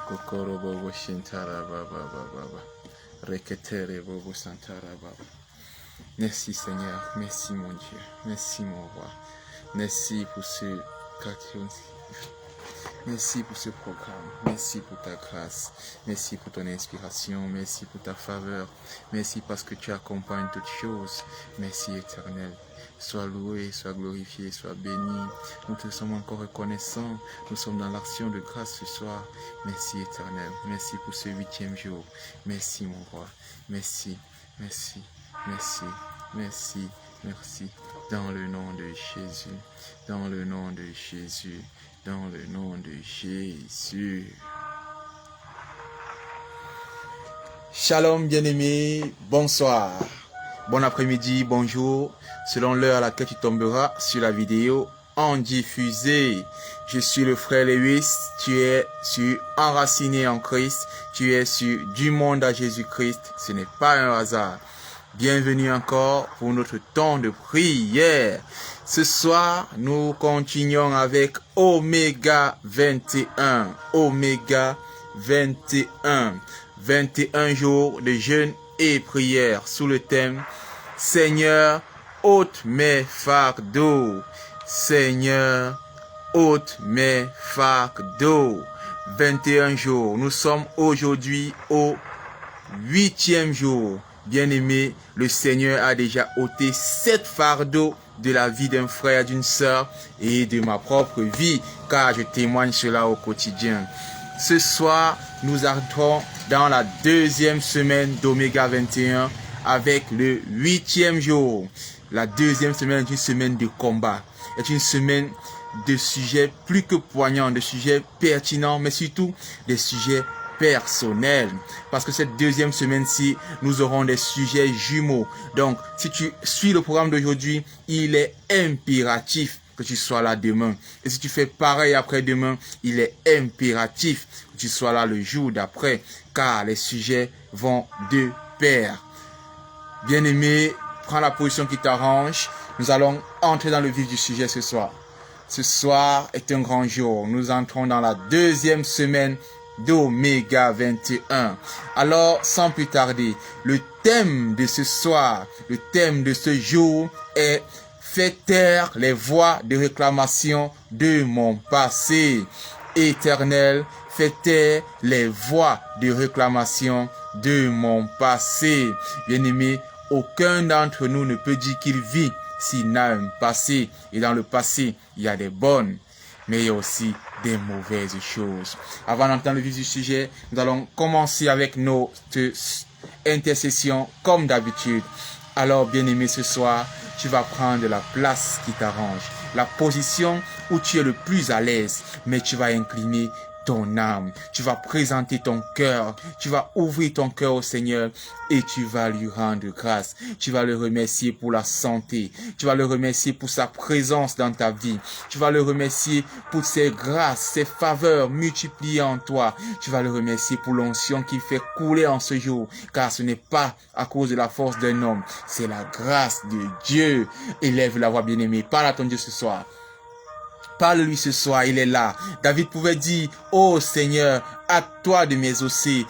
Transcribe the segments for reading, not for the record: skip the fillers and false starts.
Kokoro bobo shintara baba baba. Reketere bobo santara baba. Merci Seigneur, merci mon Dieu, merci mon roi. Merci pour ce Merci pour ce programme, merci pour ta grâce, merci pour ton inspiration, merci pour ta faveur, merci parce que tu accompagnes toutes choses. Merci Éternel. Sois loué, sois glorifié, sois béni. Nous te sommes encore reconnaissants. Nous sommes dans l'action de grâce ce soir. Merci Éternel. Merci pour ce 8e jour. Merci mon roi. Merci, merci, merci, merci, merci. Dans le nom de Jésus. Dans le nom de Jésus. Dans le nom de Jésus. Shalom bien-aimés. Bonsoir. Bon après-midi, bonjour. Selon l'heure à laquelle tu tomberas sur la vidéo en diffusée. Je suis le frère Lewis, tu es sur Enraciné en Christ, tu es sur Du monde à Jésus-Christ, ce n'est pas un hasard. Bienvenue encore pour notre temps de prière. Ce soir, nous continuons avec Oméga 21. Oméga 21. 21 jours de jeûne et prière sous le thème Seigneur, ôte mes fardeaux. Seigneur, ôte mes fardeaux. 21 jours. Nous sommes aujourd'hui au 8e jour. Bien-aimé, le Seigneur a déjà ôté 7 fardeaux de la vie d'un frère, d'une sœur et de ma propre vie, car je témoigne cela au quotidien. Ce soir, nous entrons dans la 2e semaine d'Oméga 21 avec le 8e jour. La 2e semaine est une semaine de combat, est une semaine de sujets plus que poignants, de sujets pertinents, mais surtout des sujets personnels. Parce que cette 2e semaine-ci, nous aurons des sujets jumeaux. Donc, si tu suis le programme d'aujourd'hui, il est impératif que tu sois là demain. Et si tu fais pareil après-demain, il est impératif que tu sois là le jour d'après, car les sujets vont de pair. Bien-aimé, prends la position qui t'arrange. Nous allons entrer dans le vif du sujet ce soir. Ce soir est un grand jour. Nous entrons dans la 2e semaine d'Oméga 21. Alors, sans plus tarder, le thème de ce soir, le thème de ce jour est « Fais taire les voix de réclamation de mon passé. » Éternel, fais taire les voix de réclamation de mon passé. Bien-aimé, aucun d'entre nous ne peut dire qu'il vit s'il n'a un passé. Et dans le passé, il y a des bonnes, mais il y a aussi des mauvaises choses. Avant d'entendre le vif du sujet, nous allons commencer avec notre intercession comme d'habitude. Alors, bien-aimé, ce soir, tu vas prendre la place qui t'arrange, la position où tu es le plus à l'aise, mais tu vas incliner ton âme, tu vas présenter ton cœur, tu vas ouvrir ton cœur au Seigneur et tu vas lui rendre grâce. Tu vas le remercier pour la santé, tu vas le remercier pour sa présence dans ta vie, tu vas le remercier pour ses grâces, ses faveurs multipliées en toi, tu vas le remercier pour l'onction qu'il fait couler en ce jour, car ce n'est pas à cause de la force d'un homme, c'est la grâce de Dieu. Élève la voix, bien-aimée, parle à ton Dieu ce soir. Parle-lui ce soir, il est là. David pouvait dire, « Oh Seigneur, à toi de m'exaucer.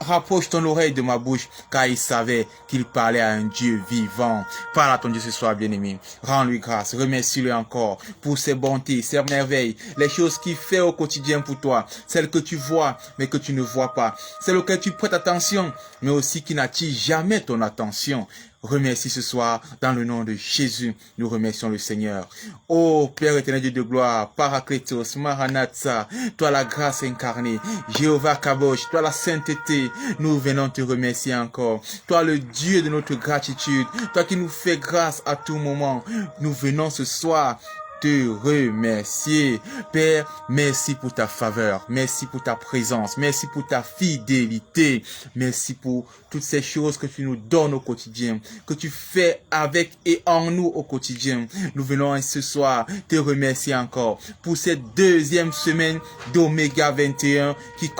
Rapproche ton oreille de ma bouche, car il savait qu'il parlait à un Dieu vivant. » Parle à ton Dieu ce soir, bien-aimé. Rends-lui grâce, remercie-le encore pour ses bontés, ses merveilles, les choses qu'il fait au quotidien pour toi, celles que tu vois, mais que tu ne vois pas, celles auxquelles tu prêtes attention, mais aussi qui n'attirent jamais ton attention. Remercie ce soir, dans le nom de Jésus, nous remercions le Seigneur. Ô Père éternel Dieu de gloire, Paracletos, Maranatha, toi la grâce incarnée, Jéhovah Kabosh, toi la sainteté, nous venons te remercier encore. Toi le Dieu de notre gratitude, toi qui nous fais grâce à tout moment, nous venons ce soir te remercier. Père, merci pour ta faveur, merci pour ta présence, merci pour ta fidélité, merci pour toutes ces choses que tu nous donnes au quotidien, que tu fais avec et en nous au quotidien. Nous venons ce soir te remercier encore pour cette 2e semaine d'Oméga 21 qui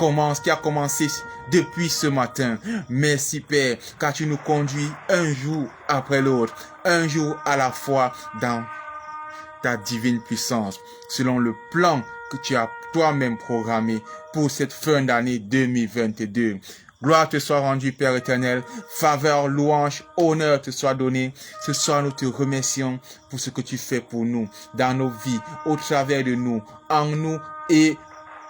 a commencé depuis ce matin. Merci Père, car tu nous conduis un jour après l'autre, un jour à la fois dans ta divine puissance, selon le plan que tu as toi-même programmé pour cette fin d'année 2022. Gloire te soit rendue, Père éternel. Faveur, louange, honneur te soit donné. Ce soir, nous te remercions pour ce que tu fais pour nous, dans nos vies, au travers de nous, en nous et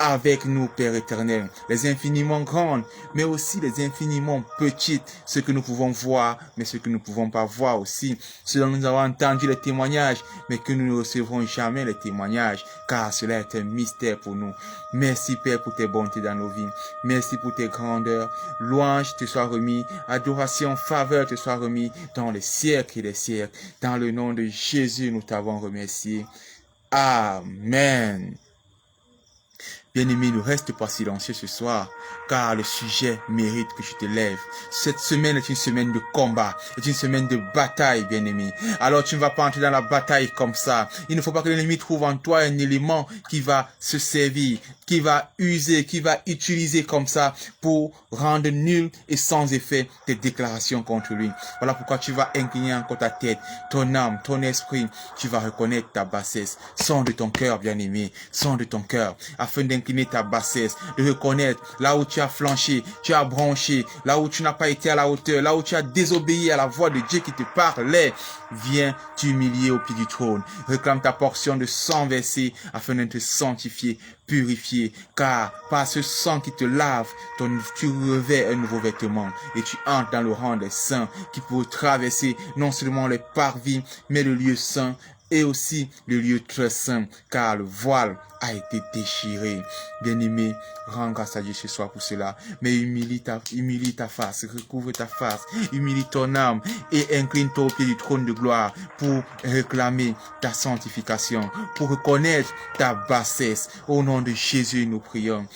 avec nous, Père éternel, les infiniment grandes, mais aussi les infiniment petites, ce que nous pouvons voir, mais ce que nous ne pouvons pas voir aussi, ce dont nous avons entendu les témoignages, mais que nous ne recevrons jamais les témoignages, car cela est un mystère pour nous. Merci, Père, pour tes bontés dans nos vies. Merci pour tes grandeurs. Louange te soit remis, adoration, faveur te soit remis dans les siècles et les siècles. Dans le nom de Jésus, nous t'avons remercié. Amen. Bien-aimé, ne reste pas silencieux ce soir, car le sujet mérite que je te lève. Cette semaine est une semaine de combat, est une semaine de bataille, bien-aimé. Alors tu ne vas pas entrer dans la bataille comme ça. Il ne faut pas que l'ennemi trouve en toi un élément qui va se servir, qui va user, qui va utiliser comme ça pour rendre nul et sans effet tes déclarations contre lui. Voilà pourquoi tu vas incliner encore ta tête, ton âme, ton esprit. Tu vas reconnaître ta bassesse. Sonde ton cœur, bien-aimé, sonde ton cœur, afin d'incliner ta bassesse, de reconnaître là où tu as flanché, tu as bronché, là où tu n'as pas été à la hauteur, là où tu as désobéi à la voix de Dieu qui te parlait. Viens t'humilier au pied du trône. Réclame ta portion de sang versé afin de te sanctifier, purifier, car par ce sang qui te lave, tu revêts un nouveau vêtement et tu entres dans le rang des saints qui peut traverser non seulement les parvis, mais le lieu saint et aussi le lieu très saint, car le voile a été déchiré. Bien-aimé, rends grâce à Dieu ce soir pour cela, mais humilie ta face, recouvre ta face, humilie ton âme et incline-toi au pied du trône de gloire pour réclamer ta sanctification, pour reconnaître ta bassesse. Au nom de Jésus, nous prions.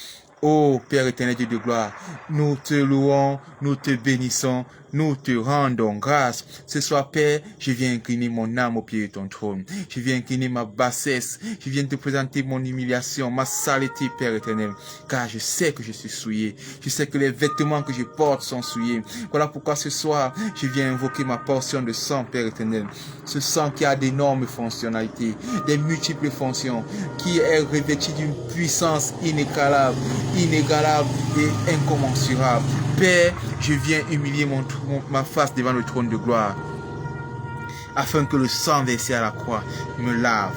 Ô Père éternel Dieu de gloire, nous te louons, nous te bénissons, nous te rendons grâce. Ce soir, Père, je viens incliner mon âme au pied de ton trône. Je viens incliner ma bassesse. Je viens te présenter mon humiliation, ma saleté, Père éternel. Car je sais que je suis souillé. Je sais que les vêtements que je porte sont souillés. Voilà pourquoi ce soir, je viens invoquer ma portion de sang, Père éternel. Ce sang qui a d'énormes fonctionnalités, des multiples fonctions, qui est revêtu d'une puissance inégalable et incommensurable. Père, je viens humilier ma face devant le trône de gloire, afin que le sang versé à la croix me lave,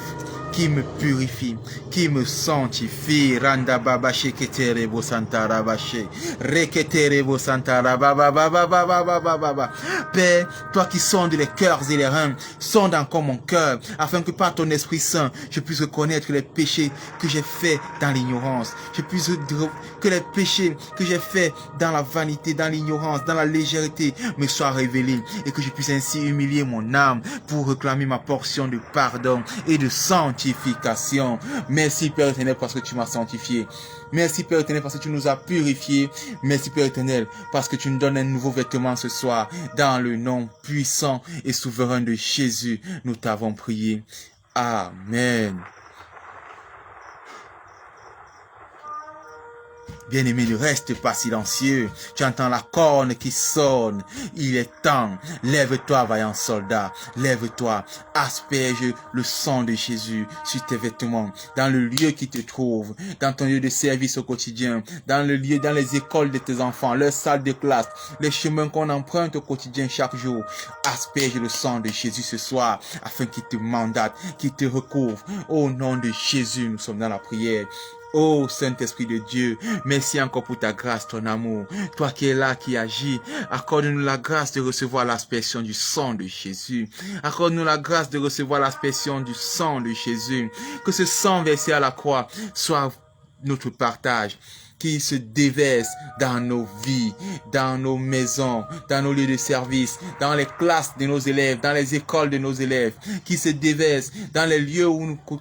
qui me purifie, qui me sanctifie. Randa baba shekete bo santa rabache, rekete bo santa rababa. Père, toi qui sondes les cœurs et les reins, sonde encore mon cœur, afin que par ton Esprit Saint, je puisse reconnaître les péchés que j'ai faits dans l'ignorance. Je puisse que les péchés que j'ai faits dans la vanité, dans l'ignorance, dans la légèreté, me soient révélés, et que je puisse ainsi humilier mon âme pour réclamer ma portion de pardon et de sanctification. Merci Père éternel parce que tu m'as sanctifié. Merci Père éternel parce que tu nous as purifiés. Merci Père éternel parce que tu nous donnes un nouveau vêtement ce soir. Dans le nom puissant et souverain de Jésus, nous t'avons prié. Amen. Bien-aimé, ne reste pas silencieux. Tu entends la corne qui sonne. Il est temps. Lève-toi, vaillant soldat. Lève-toi. Asperge le sang de Jésus sur tes vêtements, dans le lieu qui te trouve, dans ton lieu de service au quotidien, dans le lieu, dans les écoles de tes enfants, leurs salles de classe, les chemins qu'on emprunte au quotidien chaque jour. Asperge le sang de Jésus ce soir, afin qu'il te mandate, qu'il te recouvre. Au nom de Jésus, nous sommes dans la prière. Oh Saint-Esprit de Dieu, merci encore pour ta grâce, ton amour. Toi qui es là, qui agis, accorde-nous la grâce de recevoir l'aspersion du sang de Jésus. Accorde-nous la grâce de recevoir l'aspersion du sang de Jésus. Que ce sang versé à la croix soit notre partage, qui se déverse dans nos vies, dans nos maisons, dans nos lieux de service, dans les classes de nos élèves, dans les écoles de nos élèves, qui se déverse dans les lieux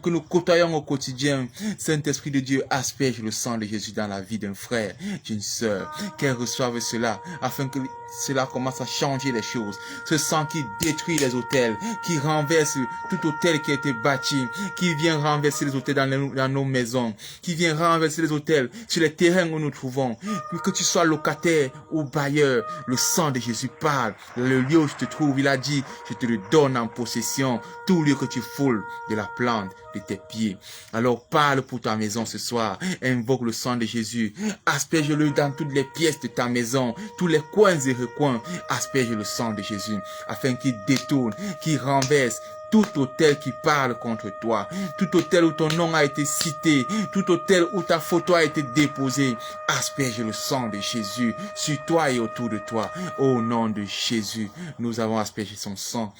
que nous côtoyons au quotidien. Saint-Esprit de Dieu, asperge le sang de Jésus dans la vie d'un frère, d'une sœur, qu'elle reçoive cela, afin que cela commence à changer les choses. Ce sang qui détruit les autels, qui renverse tout autel qui a été bâti, qui vient renverser les autels dans nos maisons, qui vient renverser les autels sur les terrains terrain où nous trouvons, que tu sois locataire ou bailleur, le sang de Jésus parle. Le lieu où je te trouve, il a dit, je te le donne en possession, tout lieu que tu foules de la plante de tes pieds. Alors parle pour ta maison ce soir, invoque le sang de Jésus, asperge-le dans toutes les pièces de ta maison, tous les coins et recoins, asperge le sang de Jésus, afin qu'il détourne, qu'il renverse tout autel qui parle contre toi, tout autel où ton nom a été cité, tout autel où ta photo a été déposée, asperge le sang de Jésus sur toi et autour de toi. Au nom de Jésus, nous avons aspergé son sang.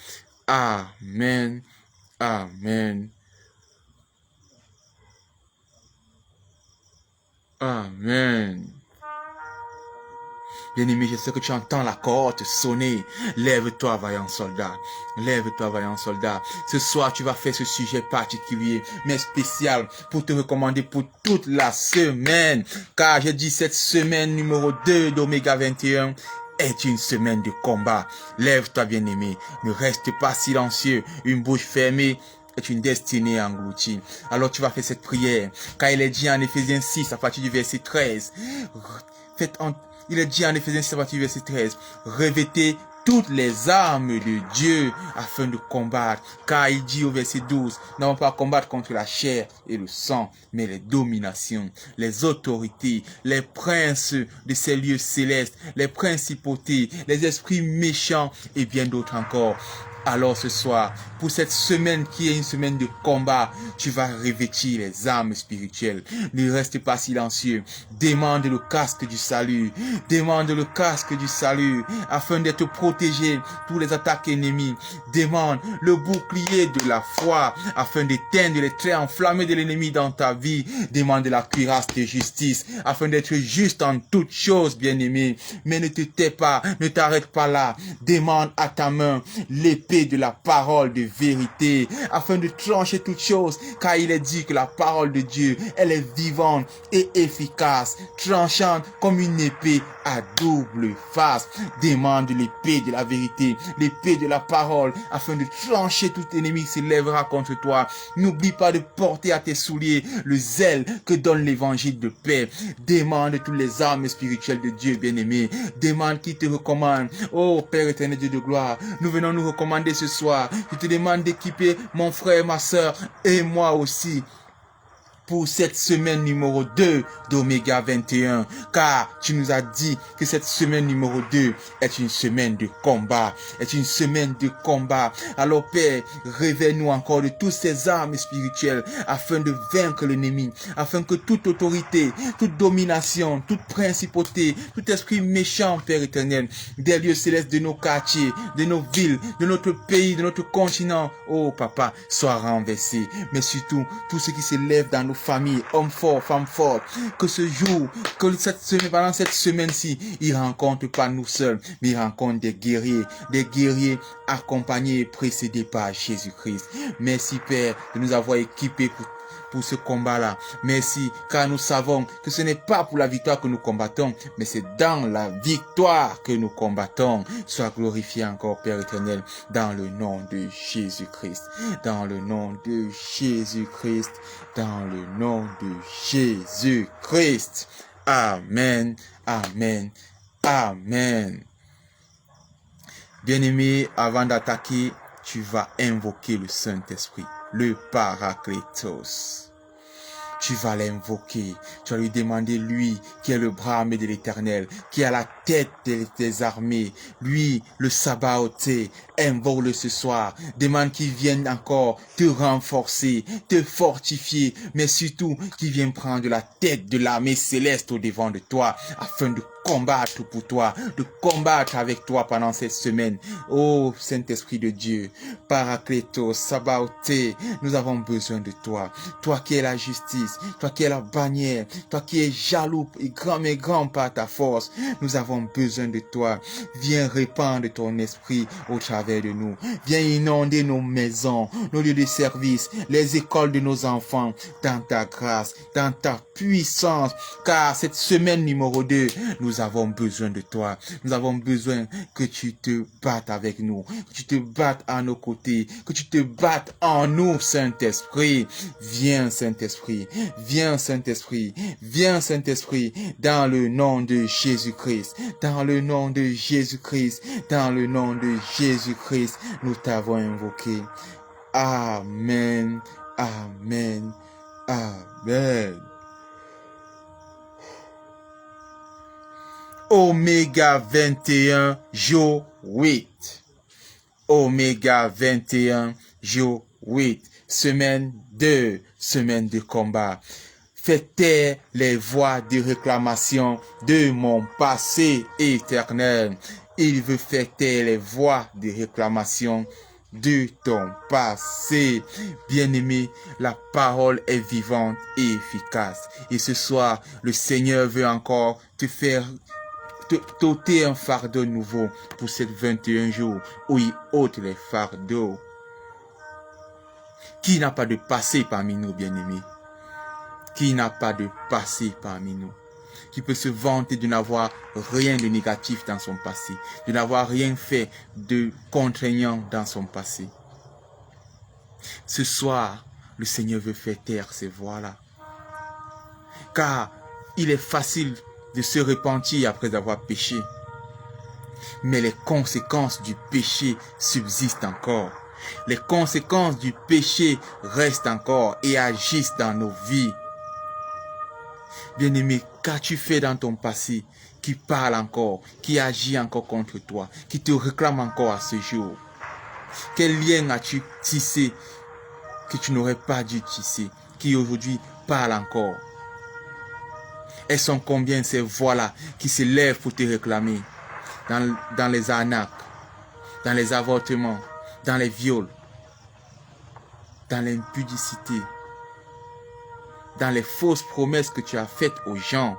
Amen. Amen. Amen. Bien-aimé, je sais que tu entends la cohorte sonner. Lève-toi, vaillant soldat. Lève-toi, vaillant soldat. Ce soir, tu vas faire ce sujet particulier, mais spécial, pour te recommander pour toute la semaine. Car j'ai dit cette semaine numéro 2 d'Oméga 21 est une semaine de combat. Lève-toi, bien-aimé. Ne reste pas silencieux. Une bouche fermée est une destinée engloutie. Alors tu vas faire cette prière. Car il est dit en Éphésiens 6, à partir du verset 13. Il est dit en Éphésiens 6, à partir du verset 13. Revêtez toutes les armes de Dieu afin de combattre. Car il dit au verset 12, nous n'avons pas à combattre contre la chair et le sang, mais les dominations, les autorités, les princes de ces lieux célestes, les principautés, les esprits méchants et bien d'autres encore. Alors ce soir, pour cette semaine qui est une semaine de combat, tu vas revêtir les armes spirituelles. Ne reste pas silencieux. Demande le casque du salut. Demande le casque du salut afin d'être protégé pour les attaques ennemies. Demande le bouclier de la foi afin d'éteindre les traits enflammés de l'ennemi dans ta vie. Demande la cuirasse de justice afin d'être juste en toutes choses, bien-aimé. Mais ne te tais pas, ne t'arrête pas là. Demande à ta main l'épée de la parole de vérité, afin de trancher toutes choses, car il est dit que la parole de Dieu, elle est vivante et efficace, tranchante comme une épée à double face. Demande l'épée de la vérité, l'épée de la parole, afin de trancher tout ennemi qui s'élèvera contre toi. N'oublie pas de porter à tes souliers le zèle que donne l'évangile de paix. Demande toutes les armes spirituelles de Dieu, bien-aimé. Demande qui te recommande. Oh Père éternel, Dieu de gloire, nous venons nous recommander ce soir. Je te demande d'équiper mon frère, ma soeur et moi aussi pour cette semaine numéro 2 d'Oméga 21, car tu nous as dit que cette semaine numéro 2 est une semaine de combat, est une semaine de combat. Alors Père, révèle-nous encore de toutes ces armes spirituelles afin de vaincre l'ennemi, afin que toute autorité, toute domination, toute principauté, tout esprit méchant, Père éternel, des lieux célestes de nos quartiers, de nos villes, de notre pays, de notre continent, oh Papa, soit renversé. Mais surtout, tout ce qui s'élève dans nos familles, hommes forts, femmes fortes, que ce jour, que cette semaine, pendant cette semaine-ci, ils rencontrent pas nous seuls, mais ils rencontrent des guerriers accompagnés et précédés par Jésus-Christ. Merci Père de nous avoir équipés pour ce combat-là. Merci, car nous savons que ce n'est pas pour la victoire que nous combattons, mais c'est dans la victoire que nous combattons. Sois glorifié encore, Père éternel, dans le nom de Jésus-Christ. Dans le nom de Jésus-Christ. Dans le nom de Jésus-Christ. Amen. Amen. Amen. Bien-aimé, avant d'attaquer, tu vas invoquer le Saint-Esprit, le Paraclétos. Tu vas l'invoquer, tu vas lui demander, lui qui est le bras armé de l'Éternel, qui est à la tête des armées, lui le Sabaoth, invoque-le ce soir, demande qu'il vienne encore te renforcer, te fortifier, mais surtout qu'il vienne prendre la tête de l'armée céleste au devant de toi, afin de combattre pour toi, de combattre avec toi pendant cette semaine. Oh Saint-Esprit de Dieu, Paraclétos, Sabaoth, nous avons besoin de toi. Toi qui es la justice, toi qui es la bannière, toi qui es jaloux et grand par ta force, nous avons besoin de toi. Viens répandre ton esprit au travers de nous. Viens inonder nos maisons, nos lieux de service, les écoles de nos enfants, dans ta grâce, dans ta puissance, car cette semaine numéro 2, nous nous avons besoin de toi. Nous avons besoin que tu te battes avec nous, que tu te battes à nos côtés, que tu te battes en nous, Saint-Esprit. Viens, Saint-Esprit. Viens, Saint-Esprit. Viens, Saint-Esprit, dans le nom de Jésus-Christ. Dans le nom de Jésus-Christ. Dans le nom de Jésus-Christ, nous t'avons invoqué. Amen. Amen. Amen. Oméga 21, jour 8. Oméga 21, jour 8. Semaine 2, semaine de combat. Fais taire les voix de réclamation de mon passé éternel. Il veut faire taire les voix de réclamation de ton passé. Bien-aimé, la parole est vivante et efficace. Et ce soir, le Seigneur veut encore te faire t'ôter un fardeau nouveau pour ces 21 jours où il ôte les fardeaux. Qui n'a pas de passé parmi nous, bien-aimés? Qui n'a pas de passé parmi nous? Qui peut se vanter de n'avoir rien de négatif dans son passé, de n'avoir rien fait de contraignant dans son passé. Ce soir, le Seigneur veut faire taire ces voix-là. Car il est facile de se repentir après avoir péché. Mais les conséquences du péché subsistent encore. Les conséquences du péché restent encore et agissent dans nos vies. Bien-aimé, qu'as-tu fait dans ton passé qui parle encore, qui agit encore contre toi, qui te réclame encore à ce jour? Quel lien as-tu tissé que tu n'aurais pas dû tisser, qui aujourd'hui parle encore? Elles sont combien ces voix-là qui se lèvent pour te réclamer dans les arnaques, dans les avortements, dans les viols, dans l'impudicité, dans les fausses promesses que tu as faites aux gens?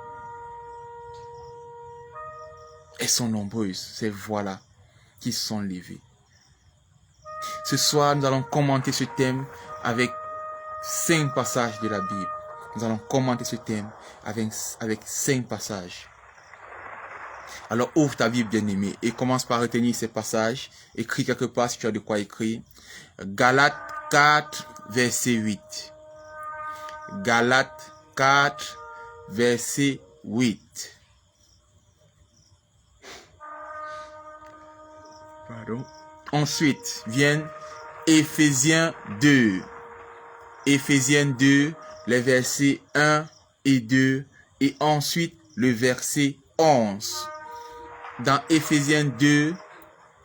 Elles sont nombreuses, ces voix-là qui se sont levées. Ce soir, nous allons commenter ce thème avec 5 passages de la Bible. Nous allons commenter ce thème avec 5 passages. Alors ouvre ta Bible, bien-aimé, et commence par retenir ces passages. Écris quelque part si tu as de quoi écrire. Galates 4, verset 8. Galates 4, verset 8. Pardon. Ensuite viennent Éphésiens 2. Éphésiens 2, les versets 1 et 2, et ensuite le verset 11. Dans Éphésiens 2,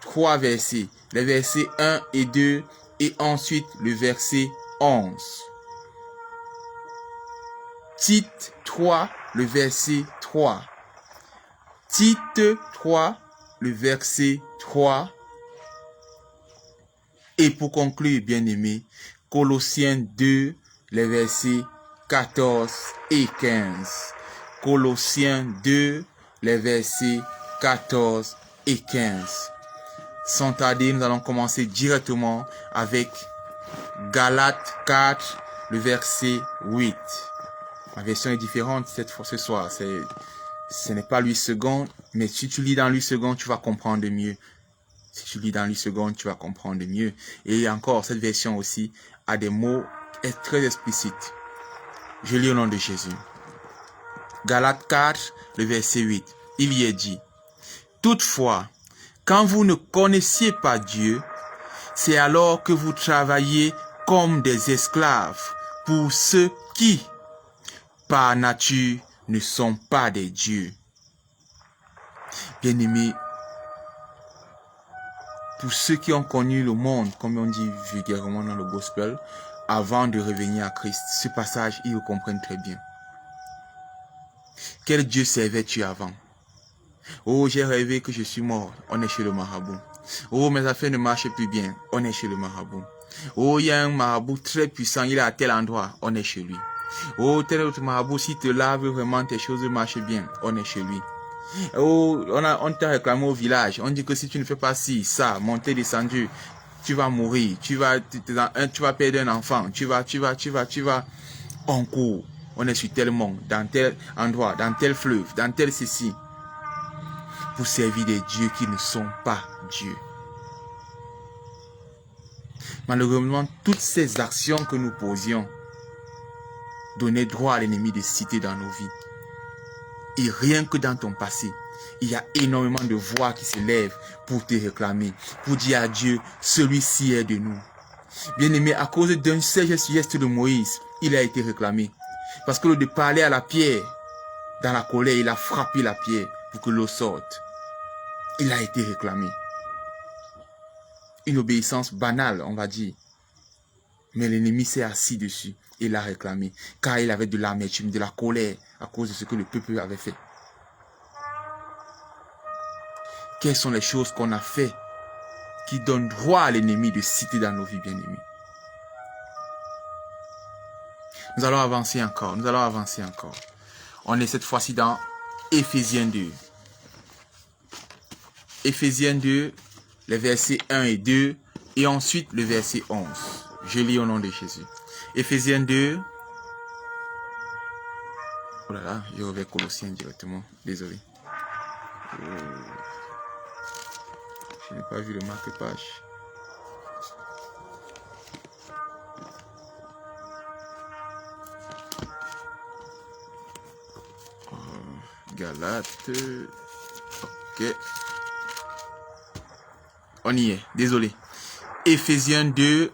3 versets, les versets 1 et 2, et ensuite le verset 11. Tite 3, le verset 3. Tite 3, le verset 3. Et pour conclure, bien-aimé, Colossiens 2, les versets 14 et 15. Colossiens 2, les versets 14 et 15. Sans tarder, nous allons commencer directement avec Galates 4, le verset 8. Ma version est différente cette fois ce soir. Ce n'est pas 8 secondes, mais si tu lis dans 8 secondes, tu vas comprendre mieux. Si tu lis dans 8 secondes, tu vas comprendre mieux. Et encore, cette version aussi a des mots très explicites. Je lis au nom de Jésus. Galates 4, le verset 8. Il y est dit: toutefois, quand vous ne connaissiez pas Dieu, c'est alors que vous travaillez comme des esclaves pour ceux qui, par nature, ne sont pas des dieux. Bien-aimés, pour ceux qui ont connu le monde, comme on dit vulgairement dans le gospel, avant de revenir à Christ, ce passage, ils le comprennent très bien. Quel Dieu servais-tu avant? Oh, j'ai rêvé que je suis mort. On est chez le marabout. Oh, mes affaires ne marchent plus bien. On est chez le marabout. Oh, il y a un marabout très puissant. Il est à tel endroit. On est chez lui. Oh, tel autre marabout, s'il te lave vraiment, tes choses marchent bien. On est chez lui. Oh, on t'a réclamé au village. On dit que si tu ne fais pas ci, ça, monter, descendu, tu vas mourir. Tu vas perdre un enfant. Tu vas. On court. On est sur tel mont, dans tel endroit, dans tel fleuve, dans tel ceci. pour servir des dieux qui ne sont pas Dieu. Malheureusement, toutes ces actions que nous posions donnaient droit à l'ennemi de citer dans nos vies. Et rien que dans ton passé, il y a énormément de voix qui se lèvent pour te réclamer, pour dire à Dieu, celui-ci est de nous. Bien-aimé, à cause d'un seul geste de Moïse, il a été réclamé. Parce que de parler à la pierre, dans la colère, il a frappé la pierre pour que l'eau sorte. Il a été réclamé. Une obéissance banale, on va dire. Mais l'ennemi s'est assis dessus et l'a réclamé. Car il avait de l'amertume, de la colère à cause de ce que le peuple avait fait. Quelles sont les choses qu'on a fait qui donnent droit à l'ennemi de citer dans nos vies, bien-aimés? Nous allons avancer encore. Nous allons avancer encore. On est cette fois-ci dans Éphésiens 2. Éphésiens 2, les versets 1 et 2, et ensuite le verset 11. Je lis au nom de Jésus. Éphésiens 2. Oh là là, je reviens Colossiens directement. Désolé. Oh. Je n'ai pas vu le marque-page. Galates. Ok. On y est. Désolé. Éphésiens 2,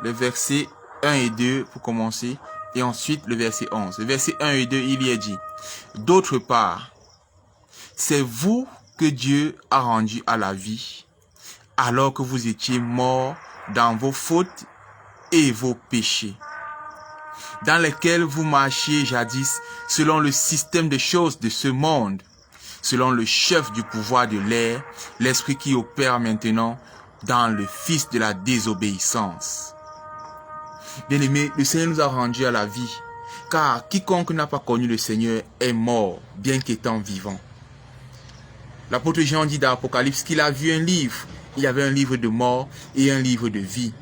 le verset 1 et 2 pour commencer. Et ensuite le verset 11. Le verset 1 et 2, il y est dit. D'autre part, c'est vous que Dieu a rendu à la vie, alors que vous étiez morts dans vos fautes et vos péchés, dans lesquels vous marchiez jadis selon le système des choses de ce monde, selon le chef du pouvoir de l'air, l'esprit qui opère maintenant dans le fils de la désobéissance. Bien-aimés, le Seigneur nous a rendus à la vie, car quiconque n'a pas connu le Seigneur est mort, bien qu'étant vivant. L'apôtre Jean dit dans l'Apocalypse qu'il a vu un livre. Il y avait un livre de mort et un livre de vie.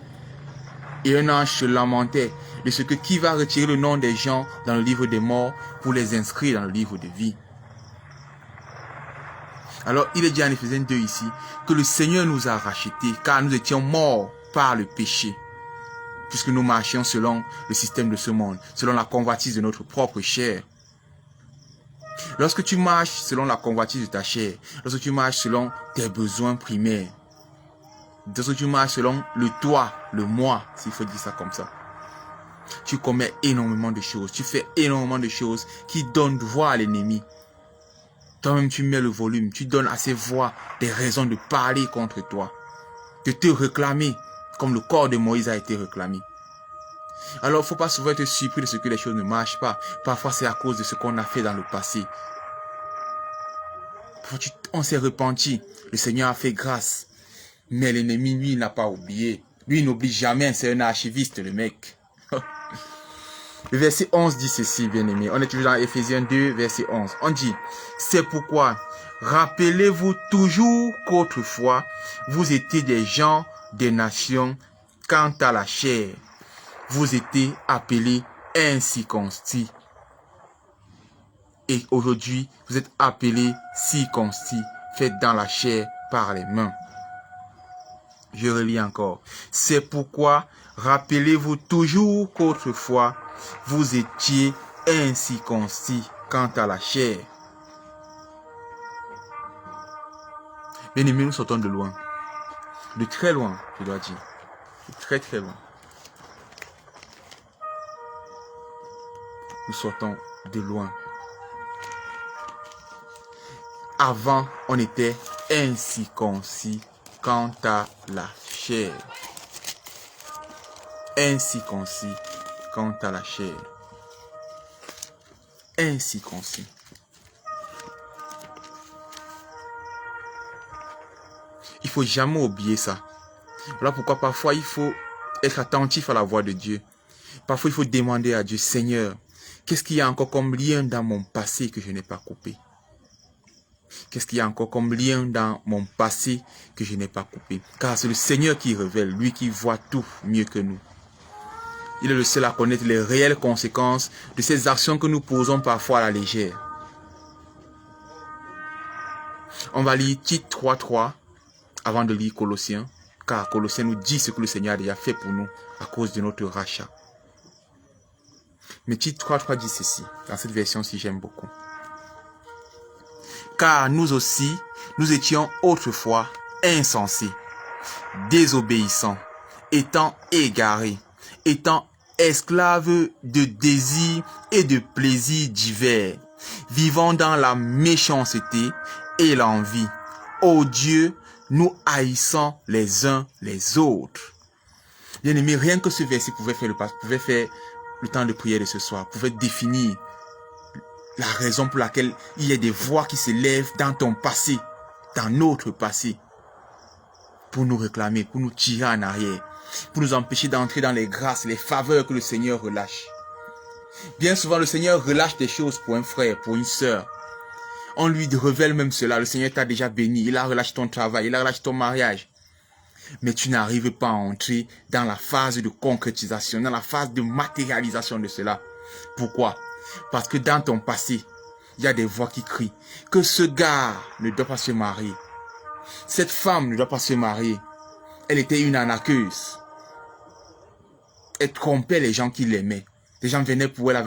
Et un ange se lamentait de ce que qui va retirer le nom des gens dans le livre des morts pour les inscrire dans le livre de vie. Alors, il est dit en Éphésiens 2 ici que le Seigneur nous a rachetés car nous étions morts par le péché. Puisque nous marchions selon le système de ce monde, selon la convoitise de notre propre chair. Lorsque tu marches selon la convoitise de ta chair, lorsque tu marches selon tes besoins primaires, lorsque tu marches selon le toi, le moi, s'il faut dire ça comme ça, tu commets énormément de choses, tu fais énormément de choses qui donnent voix à l'ennemi. Toi-même tu mets le volume, tu donnes à ces voix des raisons de parler contre toi, de te réclamer, comme le corps de Moïse a été réclamé. Alors, il ne faut pas souvent être surpris de ce que les choses ne marchent pas. Parfois, c'est à cause de ce qu'on a fait dans le passé. On s'est repenti. Le Seigneur a fait grâce. Mais l'ennemi, lui, n'a pas oublié. Lui, il n'oublie jamais. C'est un archiviste, le mec. Le verset 11 dit ceci, bien-aimé. On est toujours dans Éphésiens 2, verset 11. On dit, c'est pourquoi, rappelez-vous toujours qu'autrefois, vous étiez des gens des nations quant à la chair. Vous étiez appelés incirconcis. Et aujourd'hui, vous êtes appelés circoncis, faits dans la chair par les mains. Je relis encore. C'est pourquoi, rappelez-vous toujours qu'autrefois, vous étiez incirconcis quant à la chair. Bien-aimés, nous sortons de loin. De très loin, je dois dire. De très très loin. Nous sortons de loin. Avant, on était incirconcis quant à la chair. Incirconcis quant à la chair. Incirconcis. Il ne faut jamais oublier ça. Voilà pourquoi parfois il faut être attentif à la voix de Dieu. Parfois il faut demander à Dieu, Seigneur, qu'est-ce qu'il y a encore comme lien dans mon passé que je n'ai pas coupé? Qu'est-ce qu'il y a encore comme lien dans mon passé que je n'ai pas coupé? Car c'est le Seigneur qui révèle, lui qui voit tout mieux que nous. Il est le seul à connaître les réelles conséquences de ces actions que nous posons parfois à la légère. On va lire Tite 3.3 avant de lire Colossiens, car Colossiens nous dit ce que le Seigneur a déjà fait pour nous à cause de notre rachat. Mais Tite 3.3 dit ceci, dans cette version-ci j'aime beaucoup. Car nous aussi, nous étions autrefois insensés, désobéissants, étant égarés, étant esclaves de désirs et de plaisirs divers, vivant dans la méchanceté et l'envie, odieux, nous haïssant les uns les autres. Bien aimé, rien que ce verset pouvait faire le temps de prière de ce soir, pouvait définir la raison pour laquelle il y a des voix qui se lèvent dans ton passé, dans notre passé, pour nous réclamer, pour nous tirer en arrière, pour nous empêcher d'entrer dans les grâces, les faveurs que le Seigneur relâche. Bien souvent, le Seigneur relâche des choses pour un frère, pour une sœur. On lui révèle même cela. Le Seigneur t'a déjà béni. Il a relâché ton travail, il a relâché ton mariage. Mais tu n'arrives pas à entrer dans la phase de concrétisation, dans la phase de matérialisation de cela. Pourquoi? Parce que dans ton passé, il y a des voix qui crient que ce gars ne doit pas se marier. Cette femme ne doit pas se marier. Elle était une arnaqueuse. Elle trompait les gens qui l'aimaient. Les gens venaient pour elle,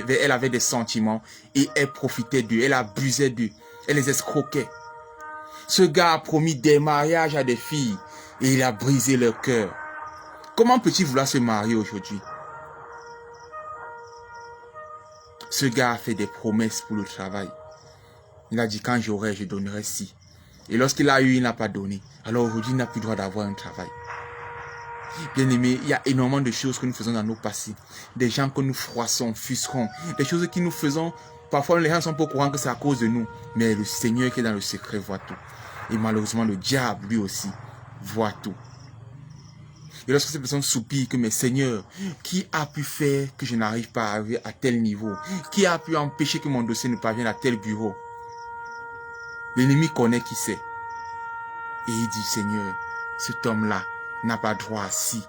elle avait des sentiments et elle profitait d'eux, elle abusait d'eux, elle les escroquait. Ce gars a promis des mariages à des filles et il a brisé leur cœur. Comment peut-il vouloir se marier aujourd'hui? Ce gars a fait des promesses pour le travail. Il a dit quand j'aurai, je donnerai ci. Et lorsqu'il a eu, il n'a pas donné. Alors aujourd'hui, il n'a plus le droit d'avoir un travail. Bien aimé, il y a énormément de choses que nous faisons dans nos passés. Des gens que nous froissons, fusserons. Des choses que nous faisons. Parfois, les gens ne sont pas au courant que c'est à cause de nous. Mais le Seigneur qui est dans le secret voit tout. Et malheureusement, le diable, lui aussi, voit tout. Et lorsque ces personnes soupirent que, mais Seigneur, qui a pu faire que je n'arrive pas à arriver à tel niveau? Qui a pu empêcher que mon dossier ne parvienne à tel bureau? L'ennemi connaît qui c'est. Et il dit, Seigneur, cet homme-là n'a pas droit à ci,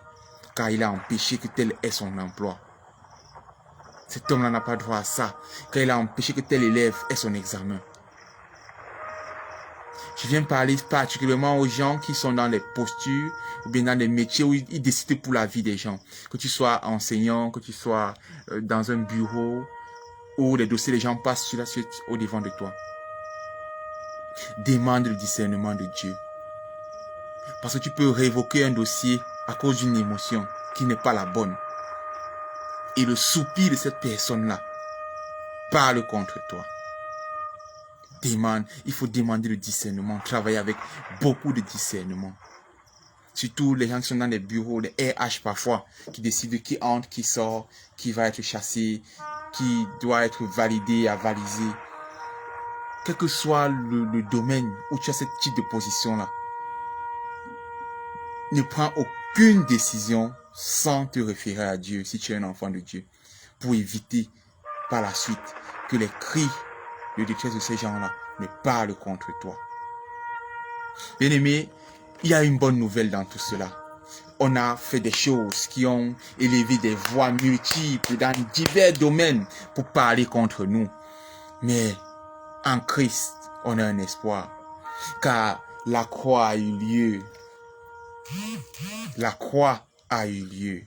car il a empêché que tel ait son emploi. Cet homme-là n'a pas droit à ça, car il a empêché que tel élève ait son examen. Je viens parler particulièrement aux gens qui sont dans les postures ou bien dans des métiers où ils décident pour la vie des gens. Que tu sois enseignant, que tu sois dans un bureau où les dossiers des gens passent sur la suite au devant de toi. Demande le discernement de Dieu. Parce que tu peux révoquer un dossier à cause d'une émotion qui n'est pas la bonne. Et le soupir de cette personne-là parle contre toi. Il faut demander le discernement, travailler avec beaucoup de discernement. Surtout les gens qui sont dans les bureaux, les RH parfois, qui décident qui entre, qui sort, qui va être chassé, qui doit être validé, avalisé. Quel que soit le domaine où tu as ce type de position-là, ne prends aucune décision sans te référer à Dieu, si tu es un enfant de Dieu, pour éviter par la suite que les cris de détresse de ces gens-là ne parlent contre toi. Bien-aimé, il y a une bonne nouvelle dans tout cela. On a fait des choses qui ont élevé des voix multiples dans divers domaines pour parler contre nous. Mais en Christ, on a un espoir, car la croix a eu lieu. La croix a eu lieu.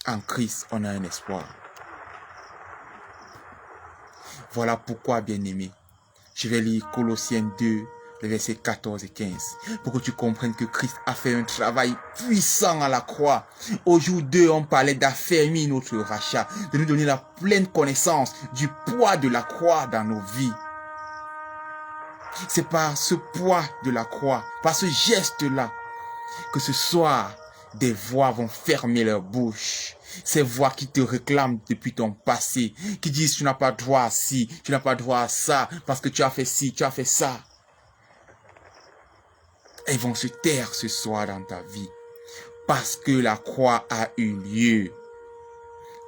En Christ, on a un espoir. Voilà pourquoi, bien-aimé, je vais lire Colossiens 2, les versets 14 et 15, pour que tu comprennes que Christ a fait un travail puissant à la croix. Au jour 2, on parlait d'affermir notre rachat, de nous donner la pleine connaissance du poids de la croix dans nos vies. C'est par ce poids de la croix, par ce geste-là, que ce soir, des voix vont fermer leur bouche. Ces voix qui te réclament depuis ton passé, qui disent tu n'as pas droit à ci, tu n'as pas droit à ça, parce que tu as fait ci, tu as fait ça. Elles vont se taire ce soir dans ta vie, parce que la croix a eu lieu.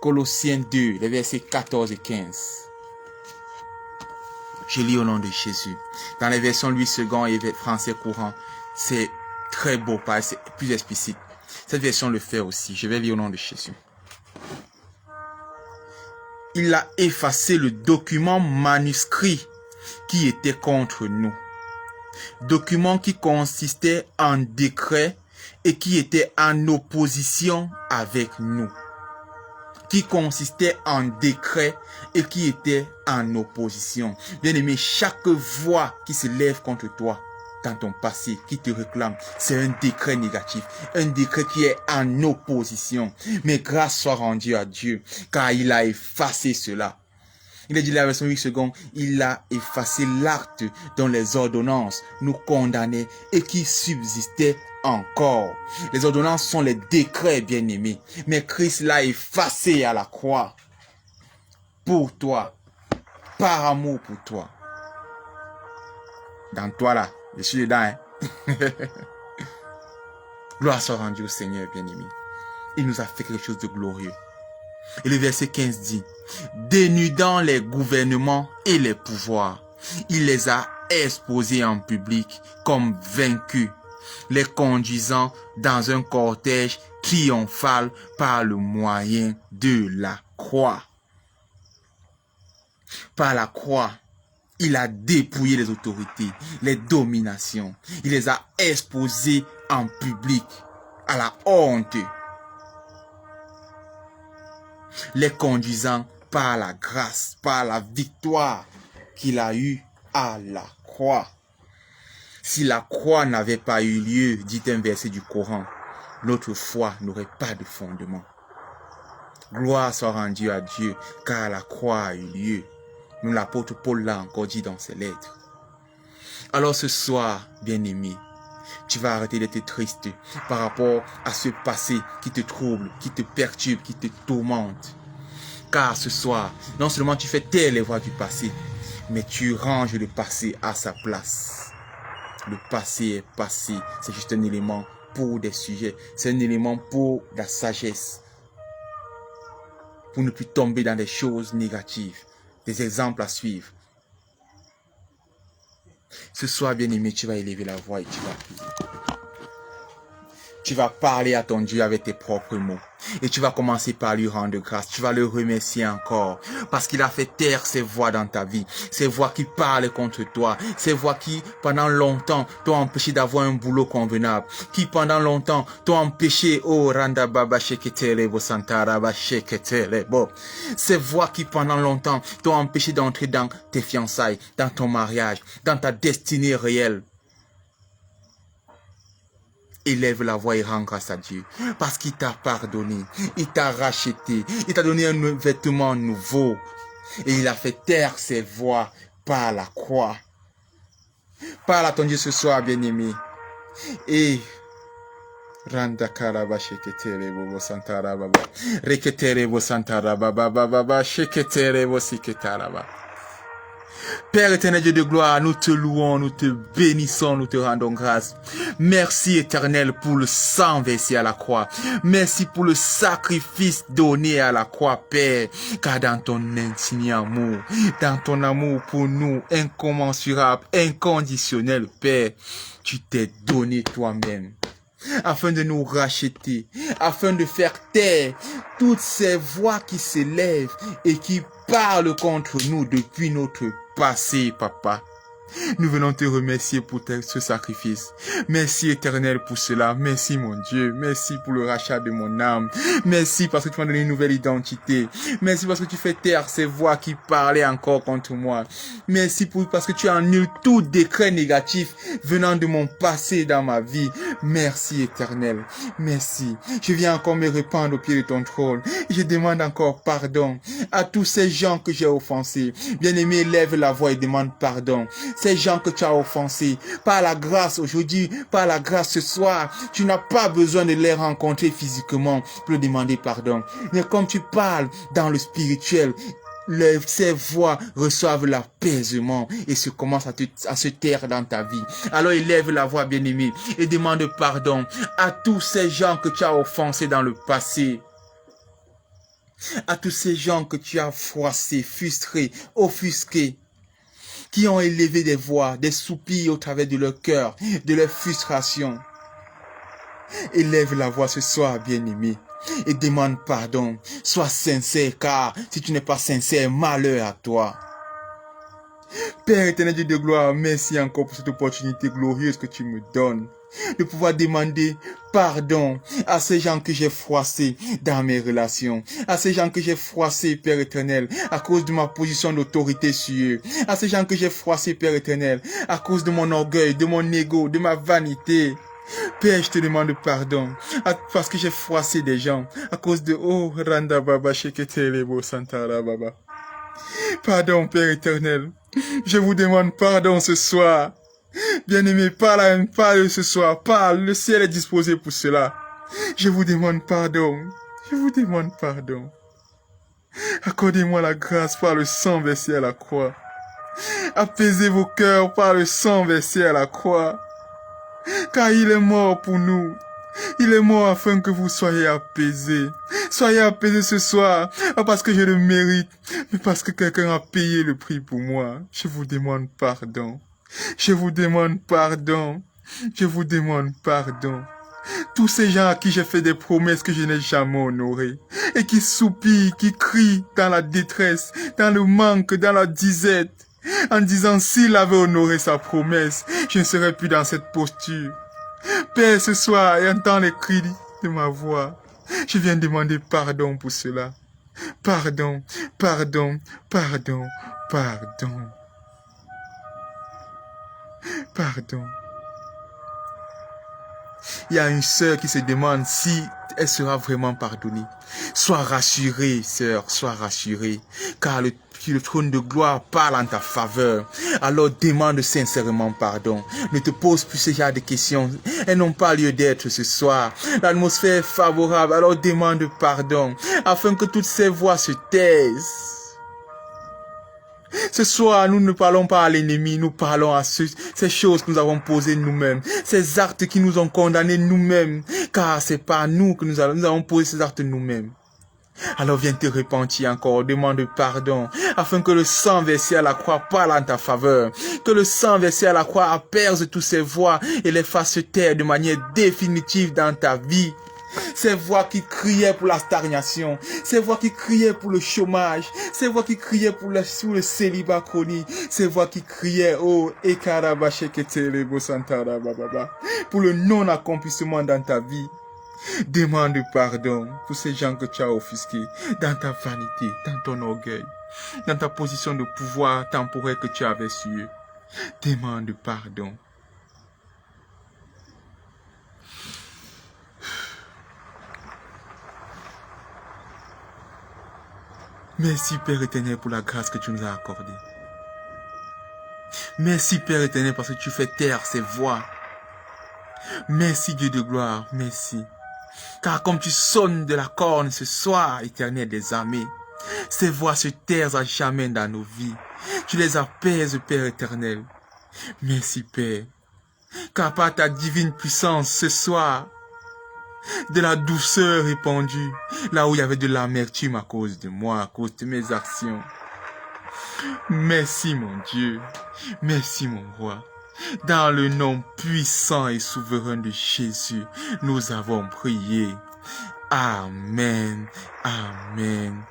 Colossiens 2, les versets 14 et 15. Je lis au nom de Jésus. Dans les versions Louis II et français courant, c'est très beau, c'est plus explicite. Cette version le fait aussi. Je vais lire au nom de Jésus. Il a effacé le document manuscrit qui étaient contre nous. Documents qui consistaient en décrets et qui étaient en opposition avec nous. Qui consistait en décret et qui était en opposition. Bien-aimé, chaque voix qui se lève contre toi dans ton passé, qui te réclame, c'est un décret négatif, un décret qui est en opposition. Mais grâce soit rendue à Dieu, car il a effacé cela. Il a dit la version 8 secondes, il a effacé l'acte dont les ordonnances nous condamnaient et qui subsistait encore. Les ordonnances sont les décrets, bien-aimés. Mais Christ l'a effacé à la croix. Pour toi. Par amour pour toi. Dans toi là, je suis dedans. Gloire soit rendue au Seigneur, bien-aimé. Il nous a fait quelque chose de glorieux. Et le verset 15 dit, dénudant les gouvernements et les pouvoirs, il les a exposés en public comme vaincus, les conduisant dans un cortège triomphal par le moyen de la croix. Par la croix, il a dépouillé les autorités, les dominations. Il les a exposés en public à la honte, les conduisant par la grâce, par la victoire qu'il a eue à la croix. Si la croix n'avait pas eu lieu, dit un verset du Coran, notre foi n'aurait pas de fondement. Gloire soit rendue à Dieu, car la croix a eu lieu. Nous, l'apôtre Paul l'a encore dit dans ses lettres. Alors ce soir, bien-aimé, tu vas arrêter d'être triste par rapport à ce passé qui te trouble, qui te perturbe, qui te tourmente. Car ce soir, non seulement tu fais taire les voix du passé, mais tu ranges le passé à sa place. Le passé est passé, c'est juste un élément pour des sujets, c'est un élément pour la sagesse. Pour ne plus tomber dans des choses négatives, des exemples à suivre. Ce soir, bien-aimé, tu vas élever la voix et tu vas prier. Tu vas parler à ton Dieu avec tes propres mots. Et tu vas commencer par lui rendre grâce. Tu vas le remercier encore. Parce qu'il a fait taire ces voix dans ta vie. Ces voix qui parlent contre toi. Ces voix qui, pendant longtemps, t'ont empêché d'avoir un boulot convenable. Qui, pendant longtemps, t'ont empêché, oh, randa baba sheketele bo santara ba sheketele bo. Ces voix qui, pendant longtemps, t'ont empêché d'entrer dans tes fiançailles, dans ton mariage, dans ta destinée réelle. Élève la voix et rends grâce à Dieu. Parce qu'il t'a pardonné. Il t'a racheté. Il t'a donné un vêtement nouveau. Et il a fait taire ses voix par la croix. Parle à ton Dieu ce soir, bien-aimé. Et Randa karaba sheketere bobo santara baba. Reketere bo santara baba baba sheketere bo siketara baba. Père éternel Dieu de gloire, nous te louons, nous te bénissons, nous te rendons grâce. Merci éternel pour le sang versé à la croix. Merci pour le sacrifice donné à la croix, Père. Car dans ton infini amour, dans ton amour pour nous, incommensurable, inconditionnel, Père, tu t'es donné toi-même. Afin de nous racheter, afin de faire taire toutes ces voix qui s'élèvent et qui parlent contre nous depuis notre passé, papa. Nous venons te remercier pour ce sacrifice. Merci éternel pour cela. Merci mon Dieu. Merci pour le rachat de mon âme. Merci parce que tu m'as donné une nouvelle identité. Merci parce que tu fais taire ces voix qui parlaient encore contre moi. Merci parce que tu annules tout décret négatif venant de mon passé dans ma vie. Merci éternel. Merci. Je viens encore me répandre au pied de ton trône. Je demande encore pardon à tous ces gens que j'ai offensés. Bien-aimé, lève la voix et demande pardon. Ces gens que tu as offensés, par la grâce aujourd'hui, par la grâce ce soir, tu n'as pas besoin de les rencontrer physiquement pour leur demander pardon. Mais comme tu parles dans le spirituel, ces voix reçoivent l'apaisement et se commencent à se taire dans ta vie. Alors élève la voix, bien-aimé, et demande pardon à tous ces gens que tu as offensés dans le passé. À tous ces gens que tu as froissés, frustrés, offusqués, qui ont élevé des voix, des soupirs au travers de leur cœur, de leur frustration. Élève la voix ce soir, bien-aimé, et demande pardon. Sois sincère, car si tu n'es pas sincère, malheur à toi. Père éternel, Dieu de gloire, merci encore pour cette opportunité glorieuse que tu me donnes de pouvoir demander pardon à ces gens que j'ai froissés dans mes relations, à ces gens que j'ai froissés, Père éternel, à cause de ma position d'autorité sur eux, à ces gens que j'ai froissés, Père éternel, à cause de mon orgueil, de mon ego, de ma vanité. Père, je te demande pardon parce que j'ai froissé des gens à cause de oh Randa Baba Sheketelebo Santara Baba. Pardon, Père éternel, je vous demande pardon ce soir. Bien-aimé, parle ce soir, parle, le ciel est disposé pour cela. Je vous demande pardon, je vous demande pardon. Accordez-moi la grâce par le sang versé à la croix. Apaisez vos cœurs par le sang versé à la croix. Car il est mort pour nous. Il est mort afin que vous soyez apaisés. Soyez apaisés ce soir, pas parce que je le mérite, mais parce que quelqu'un a payé le prix pour moi. Je vous demande pardon. Je vous demande pardon. Je vous demande pardon. Tous ces gens à qui j'ai fait des promesses que je n'ai jamais honorées et qui soupirent, qui crient dans la détresse, dans le manque, dans la disette, en disant s'il avait honoré sa promesse, je ne serais plus dans cette posture. Père, ce soir, et entends les cris de ma voix. Je viens demander pardon pour cela. Pardon, pardon, pardon, pardon. Pardon. Il y a une sœur qui se demande si elle sera vraiment pardonnée. Sois rassurée, sœur, sois rassurée, car le trône de gloire parle en ta faveur. Alors demande sincèrement pardon. Ne te pose plus ce genre de questions. Elles n'ont pas lieu d'être ce soir. L'atmosphère est favorable, alors demande pardon, afin que toutes ces voix se taisent. Ce soir, nous ne parlons pas à l'ennemi, nous parlons à ces choses que nous avons posées nous-mêmes, ces actes qui nous ont condamnés nous-mêmes, car c'est pas nous que nous avons posé ces actes nous-mêmes. Alors viens te repentir encore, demande pardon, afin que le sang versé à la croix parle en ta faveur, que le sang versé à la croix aperce toutes ces voix et les fasse taire de manière définitive dans ta vie. Ces voix qui criaient pour la stagnation, ces voix qui criaient pour le chômage, ces voix qui criaient pour le célibat chronique, ces voix qui criaient oh pour le non-accomplissement dans ta vie. Demande pardon pour ces gens que tu as offusqués dans ta vanité, dans ton orgueil, dans ta position de pouvoir temporaire que tu avais sur eux. Demande pardon. Merci Père éternel pour la grâce que tu nous as accordée. Merci Père éternel parce que tu fais taire ces voix. Merci Dieu de gloire, merci. Car comme tu sonnes de la corne ce soir, éternel des armées, ces voix se taisent à jamais dans nos vies. Tu les apaises, Père éternel. Merci Père. Car par ta divine puissance ce soir, de la douceur répandue, là où il y avait de l'amertume à cause de moi, à cause de mes actions. Merci mon Dieu, merci mon roi. Dans le nom puissant et souverain de Jésus, nous avons prié. Amen, amen,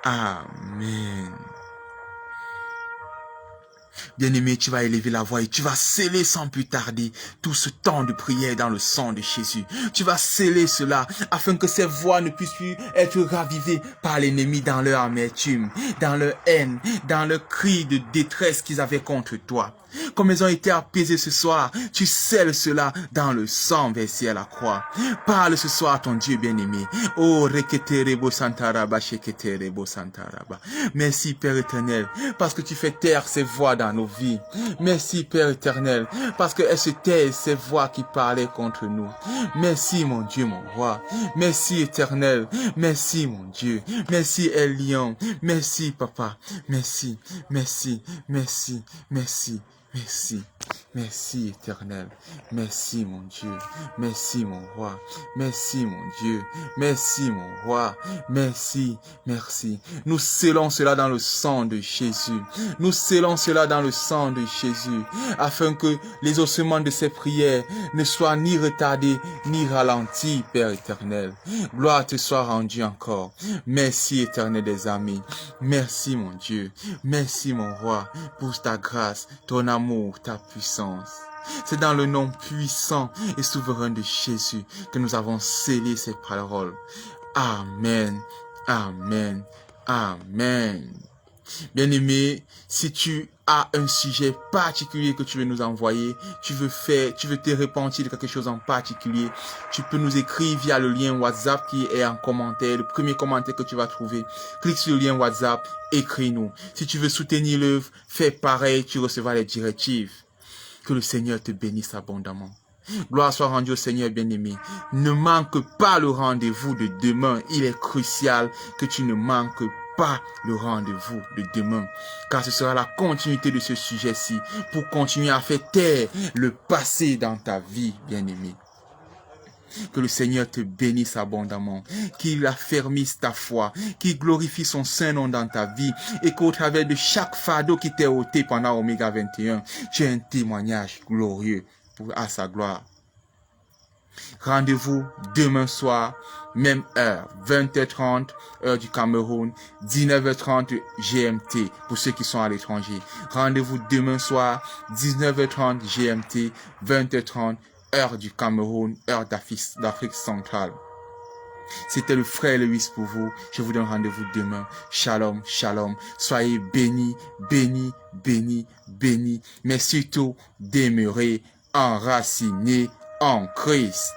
amen. Bien-aimé, tu vas élever la voix et tu vas sceller sans plus tarder tout ce temps de prière dans le sang de Jésus. Tu vas sceller cela afin que ces voix ne puissent plus être ravivées par l'ennemi dans leur amertume, dans leur haine, dans leur cri de détresse qu'ils avaient contre toi. Comme ils ont été apaisés ce soir, tu scelles cela dans le sang versé à la croix. Parle ce soir à ton Dieu bien-aimé. Oh, reketerebo santaraba, sheketerebo santaraba. Merci Père éternel, parce que tu fais taire ces voix dans nos vies. Merci Père éternel, parce qu'elles se taisent ces voix qui parlaient contre nous. Merci mon Dieu, mon roi. Merci éternel. Merci mon Dieu. Merci Elion. Merci Papa. Merci, merci, merci, merci. Merci. Merci éternel, merci mon Dieu, merci mon roi, merci mon Dieu, merci mon roi, merci, merci. Nous scellons cela dans le sang de Jésus, nous scellons cela dans le sang de Jésus, afin que les ossements de ces prières ne soient ni retardés, ni ralentis, Père éternel. Gloire te soit rendue encore. Merci éternel des amis, merci mon Dieu, merci mon roi, pour ta grâce, ton amour, ta puissance. C'est dans le nom puissant et souverain de Jésus que nous avons scellé ces paroles. Amen, amen, amen. Bien-aimé, si tu as un sujet particulier que tu veux nous envoyer, tu veux te repentir de quelque chose en particulier, tu peux nous écrire via le lien WhatsApp qui est en commentaire, le premier commentaire que tu vas trouver. Clique sur le lien WhatsApp, écris-nous. Si tu veux soutenir l'œuvre, fais pareil, tu recevras les directives. Que le Seigneur te bénisse abondamment. Gloire soit rendue au Seigneur bien-aimé. Ne manque pas le rendez-vous de demain. Il est crucial que tu ne manques pas le rendez-vous de demain. Car ce sera la continuité de ce sujet-ci pour continuer à faire taire le passé dans ta vie, bien-aimé. Que le Seigneur te bénisse abondamment, qu'il affermisse ta foi, qu'il glorifie son saint nom dans ta vie et qu'au travers de chaque fardeau qui t'est ôté pendant Oméga 21, tu aies un témoignage glorieux à sa gloire. Rendez-vous demain soir, même heure, 20h30, heure du Cameroun, 19h30 GMT pour ceux qui sont à l'étranger. Rendez-vous demain soir, 19h30 GMT, 20h30 heure du Cameroun, heure d'Afrique centrale. C'était le frère Lewis pour vous. Je vous donne rendez-vous demain. Shalom, shalom. Soyez bénis, bénis, bénis, bénis. Mais surtout, demeurez enracinés en Christ.